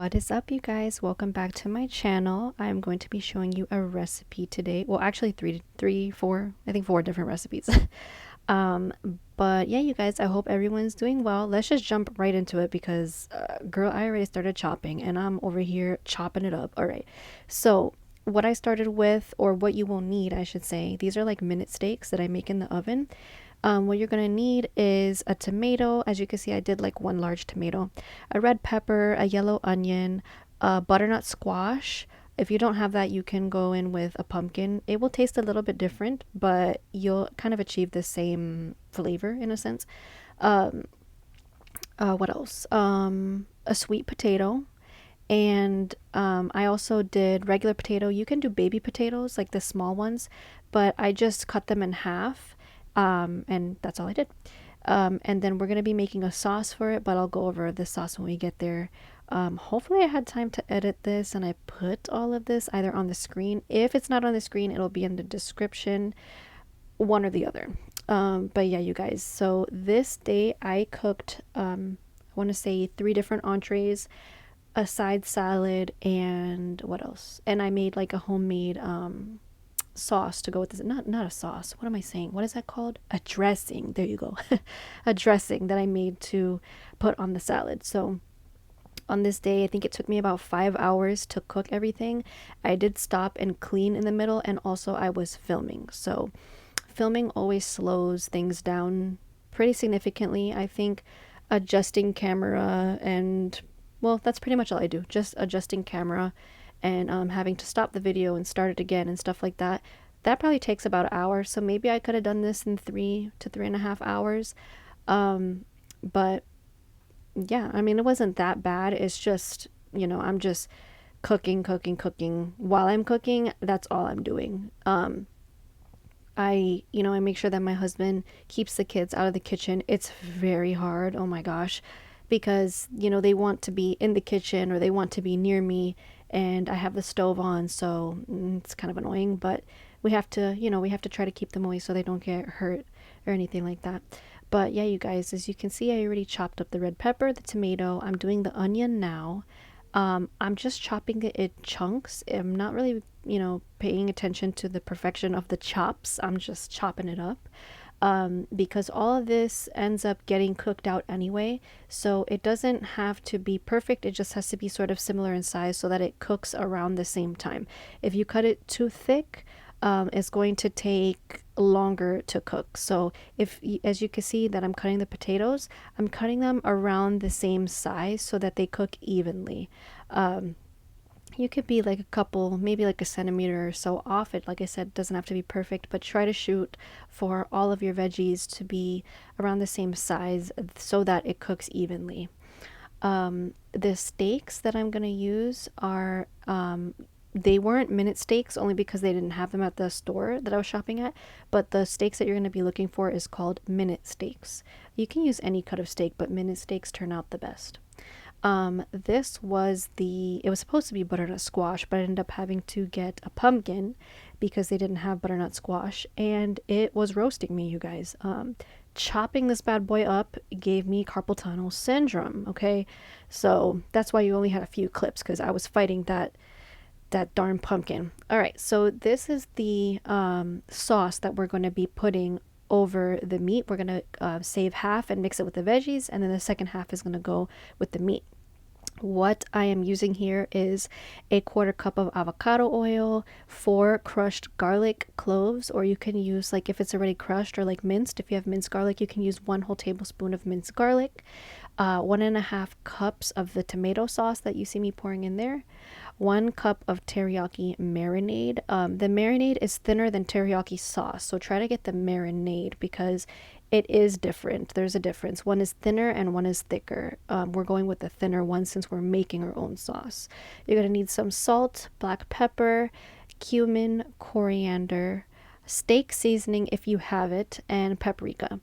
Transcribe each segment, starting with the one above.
What is up, you guys? Welcome back to my channel. I'm going to be showing you a recipe today. Well, actually four, I think four different recipes. um, but yeah, you guys, I hope everyone's doing well. Let's just jump right into it because, girl, I already started chopping and I'm over here chopping it up. All right. So what I started with, or what you will need, I should say, these are like minute steaks that I make in the oven. What you're going to need is a tomato. As you can see, I did like one large tomato, a red pepper, a yellow onion, a butternut squash. If you don't have that, you can go in with a pumpkin. It will taste a little bit different, but you'll kind of achieve the same flavor in a sense. Um, what else? A sweet potato. And I also did regular potato. You can do baby potatoes, like the small ones, but I just cut them in half, and that's all I did. And then we're going to be making a sauce for it, but I'll go over the sauce when we get there. Hopefully I had time to edit this and I put all of this either on the screen. If it's not on the screen, it'll be in the description, one or the other. But yeah, you guys, so this day I cooked, I want to say 3 different entrees, a side salad, and what else? And I made like a homemade sauce to go with this. Not a sauce. What am I saying? What is that called? A dressing. There you go. A dressing that I made to put on the salad. So on this day, I think it took me about 5 hours to cook everything. I did stop and clean in the middle, and also I was filming. So filming always slows things down pretty significantly. I think adjusting camera and, well, that's pretty much all I do. Just adjusting camera and having to stop the video and start it again and stuff like that. That probably takes about an hour. So maybe I could have done this in 3 to 3.5 hours. But yeah, I mean, it wasn't that bad. It's just, I'm just cooking. While I'm cooking, that's all I'm doing. I make sure that my husband keeps the kids out of the kitchen. It's very hard. Oh my gosh. Because, they want to be in the kitchen or they want to be near me, and I have the stove on, so it's kind of annoying, but we have to try to keep them away so they don't get hurt or anything like that. But yeah, you guys, as you can see, I already chopped up the red pepper, the tomato. I'm doing the onion now. I'm just chopping it in chunks. I'm not really, paying attention to the perfection of the chops. I'm just chopping it up. Because all of this ends up getting cooked out anyway. So it doesn't have to be perfect. It just has to be sort of similar in size so that it cooks around the same time. If you cut it too thick, it's going to take longer to cook. So as you can see that I'm cutting the potatoes, I'm cutting them around the same size so that they cook evenly. You could be like a couple, maybe like a centimeter or so off it. Like I said, it doesn't have to be perfect, but try to shoot for all of your veggies to be around the same size so that it cooks evenly. The steaks that I'm going to use are, they weren't minute steaks only because they didn't have them at the store that I was shopping at, but the steaks that you're going to be looking for is called minute steaks. You can use any cut of steak, but minute steaks turn out the best. This was it was supposed to be butternut squash, but I ended up having to get a pumpkin because they didn't have butternut squash, and it was roasting me, you guys. Chopping this bad boy up gave me carpal tunnel syndrome, okay? So that's why you only had a few clips, because I was fighting that darn pumpkin. All right, so this is the sauce that we're going to be putting over the meat. We're going to save half and mix it with the veggies, and then the second half is going to go with the meat. What I am using here is a 1/4 cup of avocado oil, 4 crushed garlic cloves, or you can use, like, if it's already crushed or like minced, if you have minced garlic, you can use 1 whole tablespoon of minced garlic, 1.5 cups of the tomato sauce that you see me pouring in there, 1 cup of teriyaki marinade. The marinade is thinner than teriyaki sauce, so try to get the marinade because it is different. There's a difference. One is thinner and one is thicker. We're going with the thinner one since we're making our own sauce. You're going to need some salt, black pepper, cumin, coriander, steak seasoning if you have it, and paprika.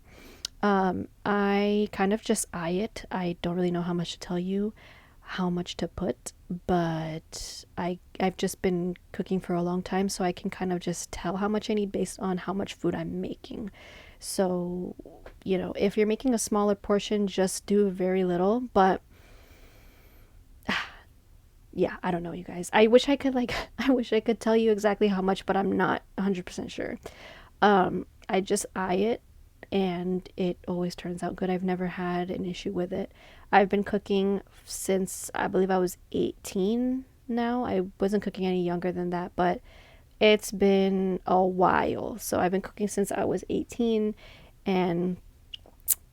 I kind of just eye it. I don't really know how much to tell you, how much to put, but I've just been cooking for a long time, so I can kind of just tell how much I need based on how much food I'm making. So, if you're making a smaller portion, just do very little, but yeah, I don't know, you guys. I wish I could like I wish I could tell you exactly how much, but I'm not 100% sure. I just eye it and it always turns out good. I've never had an issue with it. I've been cooking since I believe I was 18 now. I wasn't cooking any younger than that, but it's been a while. So I've been cooking since I was 18, and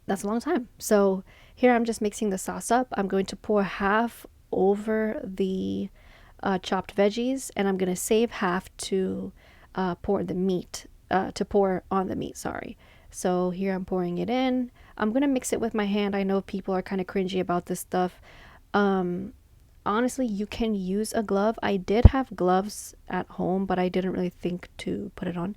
that's a long time. So here I'm just mixing the sauce up. I'm going to pour half over the chopped veggies, and I'm going to save half to pour on the meat, sorry. So here I'm pouring it in. I'm going to mix it with my hand. I know people are kind of cringy about this stuff. Honestly, you can use a glove. I did have gloves at home, but I didn't really think to put it on.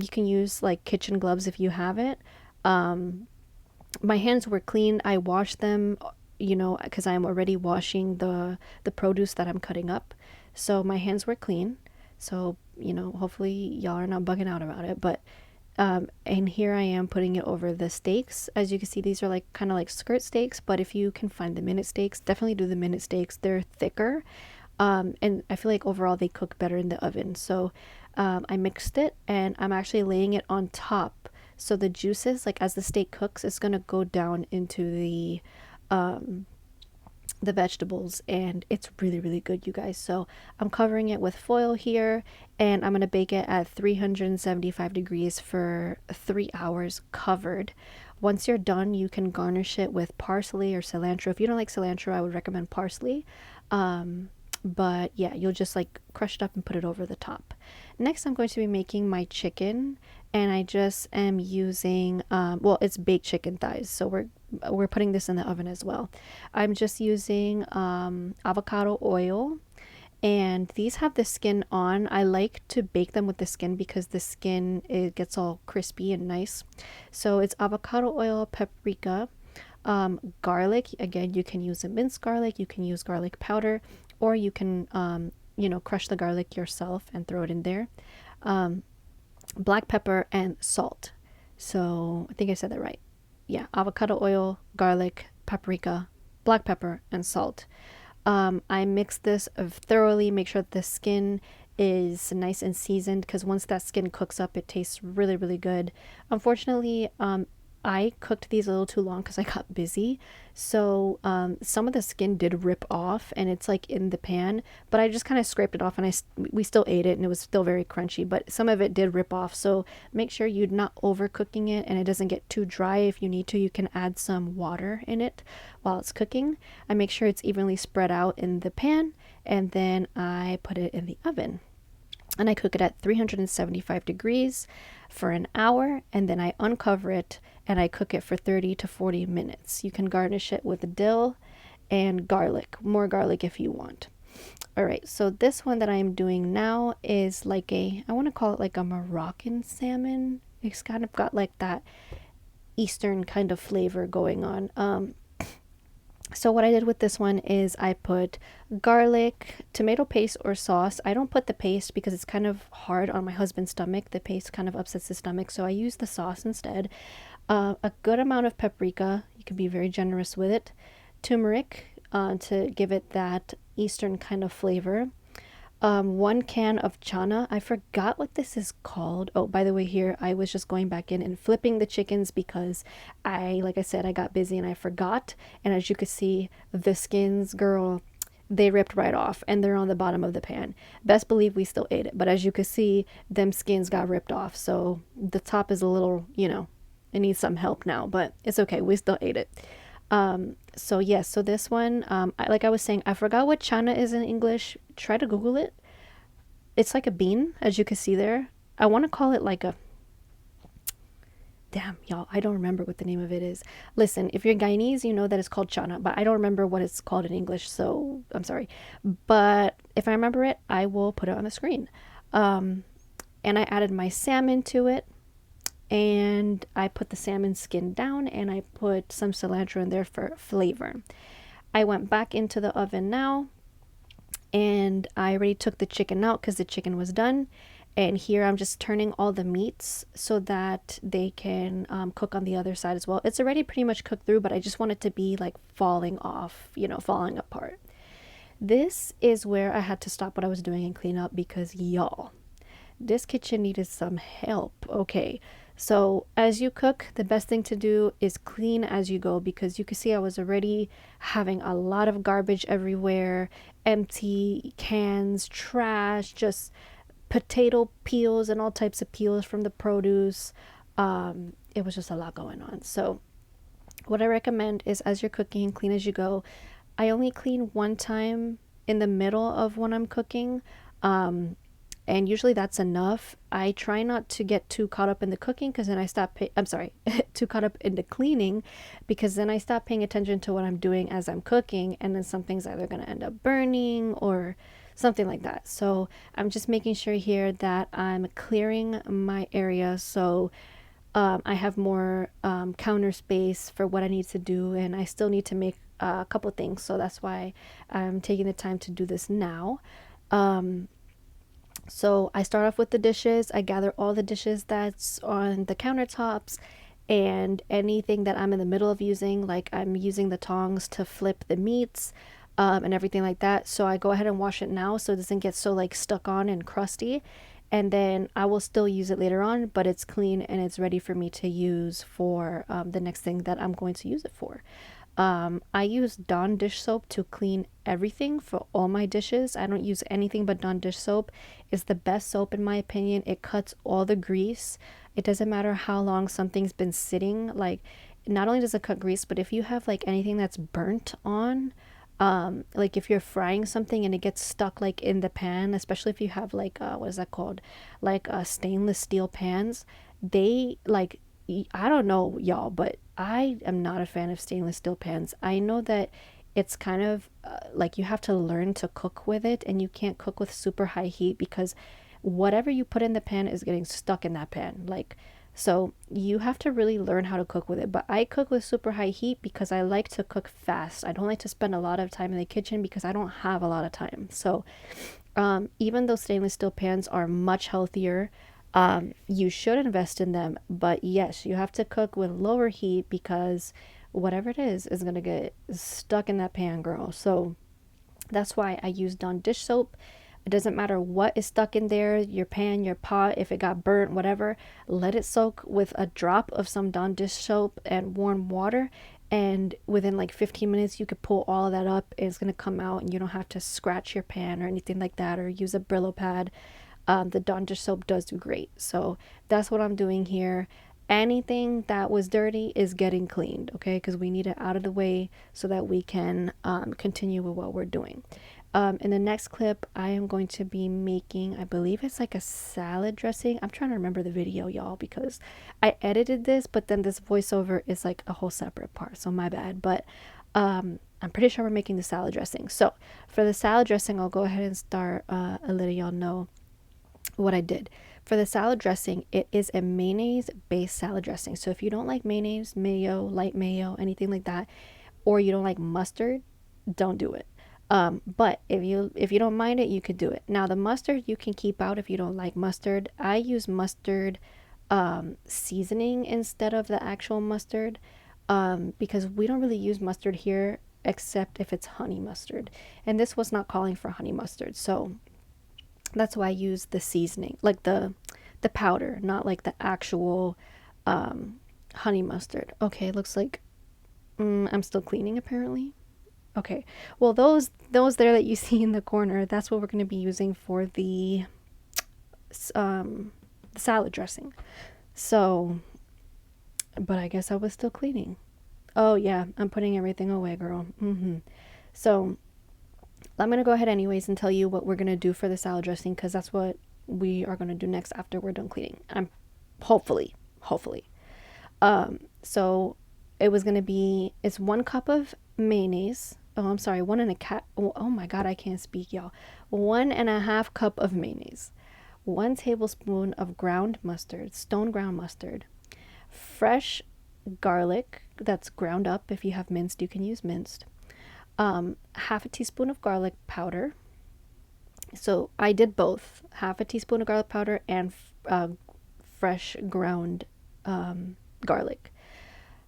You can use like kitchen gloves if you have it. My hands were clean. I washed them, because I'm already washing the produce that I'm cutting up. So my hands were clean. So, hopefully y'all are not bugging out about it. But and here I am putting it over the steaks. As you can see, these are like kind of like skirt steaks, but if you can find the minute steaks, definitely do the minute steaks. They're thicker. And I feel like overall they cook better in the oven. So I mixed it and I'm actually laying it on top. So the juices, like as the steak cooks, it's gonna go down into the vegetables, and it's really really good, you guys. So I'm covering it with foil here, and I'm gonna bake it at 375 degrees for 3 hours covered. Once you're done, you can garnish it with parsley or cilantro. If you don't like cilantro, I would recommend parsley. But yeah, you'll just like crush it up and put it over the top. Next, I'm going to be making my chicken, and I just am using well, it's baked chicken thighs, so we're putting this in the oven as well. I'm just using avocado oil, and these have the skin on. I like to bake them with the skin because the skin, it gets all crispy and nice. So it's avocado oil, paprika, garlic. Again, you can use a minced garlic, you can use garlic powder, or you can crush the garlic yourself and throw it in there. Black pepper and salt. So I think I said that right. Yeah, avocado oil, garlic, paprika, black pepper, and salt. I mix this thoroughly, make sure that the skin is nice and seasoned, because once that skin cooks up, it tastes really, really good. Unfortunately, I cooked these a little too long because I got busy. So some of the skin did rip off, and it's like in the pan, but I just kind of scraped it off, and we still ate it, and it was still very crunchy, but some of it did rip off. So make sure you're not overcooking it and it doesn't get too dry. If you need to, you can add some water in it while it's cooking. I make sure it's evenly spread out in the pan, and then I put it in the oven. And I cook it at 375 degrees for an hour, and then I uncover it and I cook it for 30 to 40 minutes. You can garnish it with dill and garlic, more garlic if you want. All right, so this one that I'm doing now is like I want to call it like a Moroccan salmon. It's kind of got like that Eastern kind of flavor going on. So what I did with this one is I put garlic, tomato paste or sauce. I don't put the paste because it's kind of hard on my husband's stomach. The paste kind of upsets his stomach, so I use the sauce instead. A good amount of paprika. You can be very generous with it. Turmeric to give it that Eastern kind of flavor. 1 can of chana. I forgot what this is called. Oh, by the way, here I was just going back in and flipping the chickens because like I said, I got busy and I forgot. And as you could see, the skins, girl, they ripped right off and they're on the bottom of the pan. Best believe we still ate it, but as you could see, them skins got ripped off. So the top is a little, it needs some help now, but it's okay. We still ate it. So yes, so this one, like I was saying, I forgot what chana is in English. Try to Google it. It's like a bean, as you can see there. I want to call it like damn, y'all, I don't remember what the name of it is. Listen, if you're Guyanese, you know that it's called chana, but I don't remember what it's called in English, so I'm sorry. But if I remember it, I will put it on the screen. And I added my salmon to it. And I put the salmon skin down and I put some cilantro in there for flavor. I went back into the oven now and I already took the chicken out because the chicken was done. And here I'm just turning all the meats so that they can cook on the other side as well. It's already pretty much cooked through, but I just want it to be like falling off, falling apart. This is where I had to stop what I was doing and clean up because y'all, this kitchen needed some help. Okay. So as you cook, the best thing to do is clean as you go, because you can see I was already having a lot of garbage everywhere, empty cans, trash, just potato peels and all types of peels from the produce. It was just a lot going on. So what I recommend is, as you're cooking, clean as you go. I only clean one time in the middle of when I'm cooking. And usually that's enough. I try not to get too caught up in the cooking, because then I I'm sorry, too caught up in the cleaning, because then I stop paying attention to what I'm doing as I'm cooking, and then something's either going to end up burning or something like that. So I'm just making sure here that I'm clearing my area, so I have more counter space for what I need to do, and I still need to make a couple things. So that's why I'm taking the time to do this now. So I start off with the dishes. I gather all the dishes that's on the countertops, and anything that I'm in the middle of using, like I'm using the tongs to flip the meats, and everything like that. So I go ahead and wash it now so it doesn't get so like stuck on and crusty. And then I will still use it later on, but it's clean and it's ready for me to use for the next thing that I'm going to use it for. I use Dawn dish soap to clean everything for all my dishes. I don't use anything but Dawn dish soap. It's the best soap in my opinion. It cuts all the grease. It doesn't matter how long something's been sitting. Like, not only does it cut grease, but if you have like anything that's burnt on, like if you're frying something and it gets stuck like in the pan, especially if you have like what is that called, like stainless steel pans, they like, I don't know y'all, but I am not a fan of stainless steel pans. I know that it's kind of like you have to learn to cook with it, and you can't cook with super high heat, because whatever you put in the pan is getting stuck in that pan. Like, so you have to really learn how to cook with it. But I cook with super high heat because I like to cook fast. I don't like to spend a lot of time in the kitchen because I don't have a lot of time. So even though stainless steel pans are much healthier, you should invest in them. But yes, you have to cook with lower heat, because whatever it is going to get stuck in that pan, girl. So that's why I use Dawn dish soap. It doesn't matter what is stuck in there, your pan, your pot, if it got burnt, whatever, let it soak with a drop of some Dawn dish soap and warm water. And within like 15 minutes, you could pull all of that up. It's going to come out, and you don't have to scratch your pan or anything like that, or use a Brillo pad. The Dawn dish soap does do great. So that's what I'm doing here. Anything that was dirty is getting cleaned, okay? Because we need it out of the way so that we can continue with what we're doing. In the next clip, I am going to be making, I believe it's like a salad dressing. I'm trying to remember the video, y'all, because I edited this, but then this voiceover is like a whole separate part, so my bad. But I'm pretty sure we're making the salad dressing. So for the salad dressing, I'll go ahead and start letting y'all know what I did. For the salad dressing, it is a mayonnaise based salad dressing. So if you don't like mayonnaise, mayo, light mayo, anything like that, or you don't like mustard, don't do it. But if you don't mind it, you could do it. Now the mustard you can keep out if you don't like mustard. I use mustard seasoning instead of the actual mustard, because we don't really use mustard here except if it's honey mustard, and this was not calling for honey mustard, so that's why I use the seasoning, like the powder, not like the actual honey mustard. Okay, looks like I'm still cleaning apparently. Okay, well those there that you see in the corner, that's what we're going to be using for the salad dressing. So, but I guess I was still cleaning. Oh yeah, I'm putting everything away, girl. So I'm going to go ahead anyways and tell you what we're going to do for the salad dressing, because that's what we are going to do next after we're done cleaning. I'm hopefully. So it was going to be, it's 1 cup of mayonnaise. Oh, I'm sorry, 1.5. Oh my God, I can't speak, y'all. 1.5 cup of mayonnaise, 1 tablespoon of ground mustard, stone ground mustard, fresh garlic that's ground up. If you have minced, you can use minced. Half a teaspoon of garlic powder. So I did both, half a teaspoon of garlic powder and fresh ground garlic.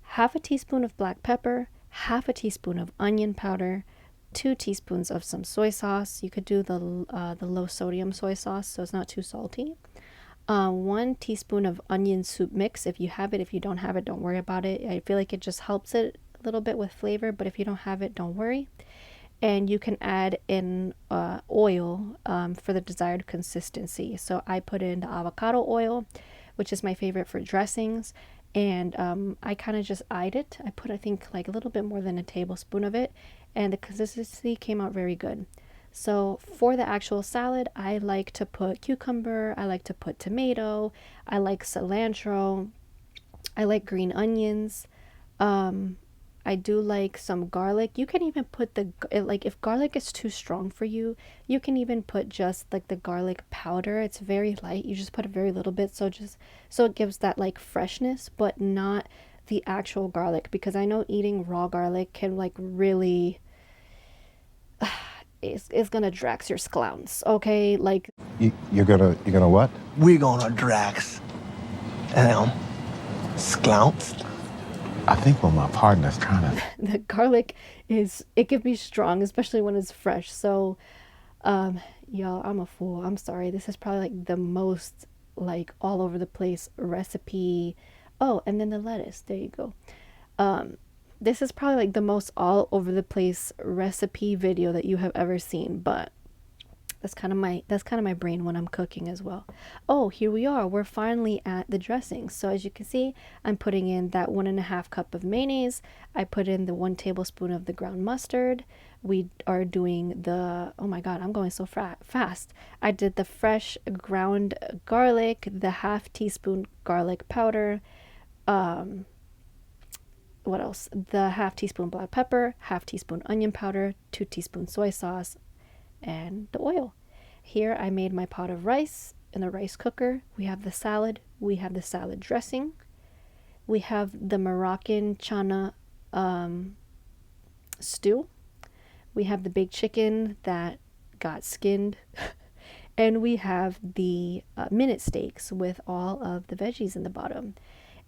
Half a teaspoon of black pepper, half a teaspoon of onion powder, 2 teaspoons of some soy sauce. You could do the low sodium soy sauce, so it's not too salty. 1 teaspoon of onion soup mix if you have it. If you don't have it, don't worry about it. I feel like it just helps it a little bit with flavor, but if you don't have it, don't worry. And you can add in oil for the desired consistency. So I put in the avocado oil, which is my favorite for dressings, and I kind of just eyed it. I put, I think, like a little bit more than a tablespoon of it, and the consistency came out very good. So for the actual salad, I like to put cucumber, I like to put tomato, I like cilantro, I like green onions. I do like some garlic. You can even put like if garlic is too strong for you, you can even put just like the garlic powder. It's very light. You just put a very little bit, so it gives that like freshness, but not the actual garlic, because I know eating raw garlic can like really it's gonna drax your sclounce, okay? Like you're gonna what? We're gonna Drax. Sklounce. I think what my partner's trying to. the garlic it can be strong, especially when it's fresh. So y'all, I'm a fool. I'm sorry. This is probably like the most like all over the place recipe. Oh, and then the lettuce. There you go. This is probably like the most all over the place recipe video that you have ever seen, but that's kind of my brain when I'm cooking as well. Oh, here we are. We're finally at the dressing. So as you can see, I'm putting in that 1.5 cup of mayonnaise. I put in the 1 tablespoon of the ground mustard. We are doing the, oh my God, I'm going so fast. I did the fresh ground garlic, the 1/2 teaspoon garlic powder. What else? The 1/2 teaspoon black pepper, 1/2 teaspoon onion powder, 2 teaspoons soy sauce, and the oil. Here I made my pot of rice in the rice cooker. We have the salad. We have the salad dressing. We have the Moroccan chana stew. We have the baked chicken that got skinned. And we have the minute steaks with all of the veggies in the bottom.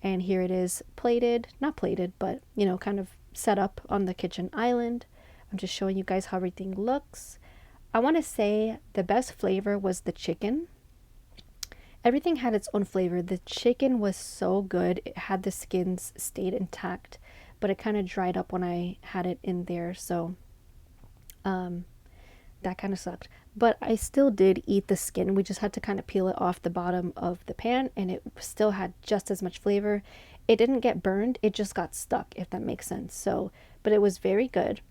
And here it is plated, not plated, but you know, kind of set up on the kitchen island. I'm just showing you guys how everything looks. I want to say the best flavor was the chicken. Everything had its own flavor. The chicken was so good. It had the skins stayed intact, but it kind of dried up when I had it in there. So that kind of sucked. But I still did eat the skin. We just had to kind of peel it off the bottom of the pan, and it still had just as much flavor. It didn't get burned. It just got stuck, if that makes sense. So, but it was very good.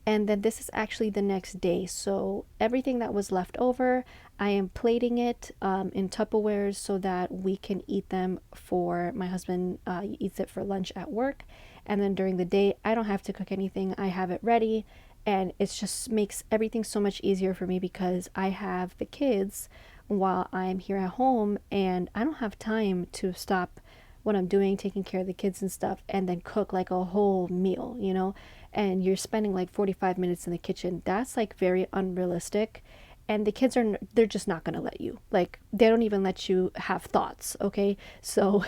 And then this is actually the next day. So everything that was left over, I am plating it in Tupperwares so that we can eat them for, my husband eats it for lunch at work. And then during the day, I don't have to cook anything. I have it ready. And it just makes everything so much easier for me because I have the kids while I'm here at home, and I don't have time to stop what I'm doing, taking care of the kids and stuff, and then cook like a whole meal, you know? And you're spending like 45 minutes in the kitchen. That's like very unrealistic. And the kids they're just not going to let you. Like, they don't even let you have thoughts, okay? So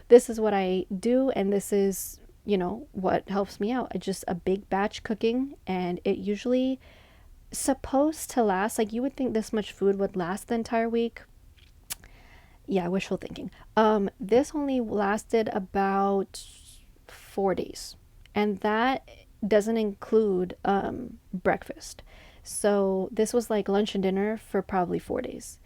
this is what I do, and this is, you know, what helps me out. It's just a big batch cooking, and it usually supposed to last, like, you would think this much food would last the entire week. Yeah, wishful thinking. This only lasted about 4 days, and that doesn't include breakfast. So this was like lunch and dinner for probably 4 days.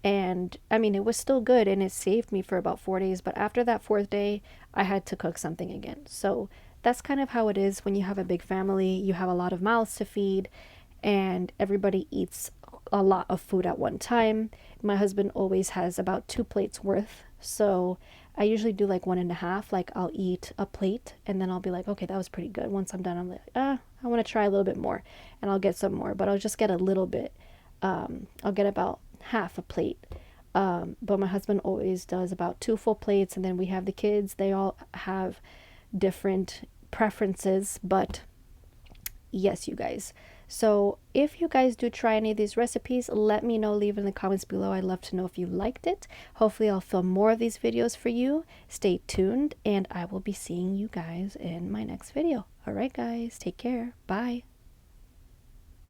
And I mean, it was still good, and it saved me for about 4 days. But after that 4th day, I had to cook something again. So that's kind of how it is when you have a big family. You have a lot of mouths to feed, and everybody eats a lot of food at one time. My husband always has about 2 plates worth. So I usually do like 1.5. Like, I'll eat a plate, and then I'll be like, okay, that was pretty good. Once I'm done, I'm like, I want to try a little bit more, and I'll get some more, but I'll just get a little bit. I'll get about half a plate. But my husband always does about 2 full plates, and then we have the kids. They all have different preferences, but yes, you guys. So if you guys do try any of these recipes, let me know. Leave in the comments below. I'd love to know if you liked it. Hopefully I'll film more of these videos for you. Stay tuned, and I will be seeing you guys in my next video. All right, guys, take care. Bye.